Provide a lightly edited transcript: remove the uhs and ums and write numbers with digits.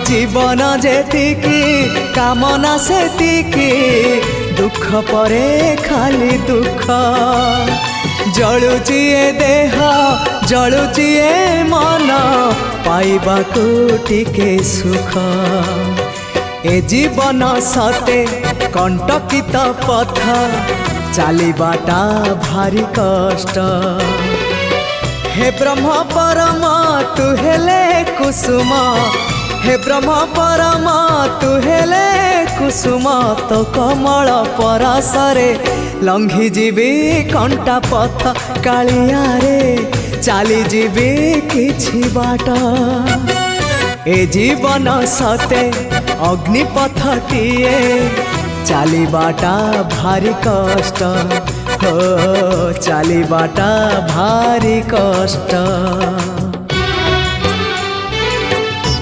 जीवन जेतिकी कामना सेतिकी दुख परे खाली दुख जलुची ए देह जलुची ए मन पाइबाकू टिके सुख ए जीवन सते कंटकित पथ चलिबाटा भारी कष्ट हे ब्रह्म परम तू हेले कुसुम हे ब्रह्म परम तू हेले कुसुम तो कमल परसरे लंघी जीवी कंटा पथ कालिया रे चली जीवी किछि बाट ए जीवन सते अग्निपथटिए चलिबाटा भारी कष्ट हो चलिबाटा भारी कष्ट।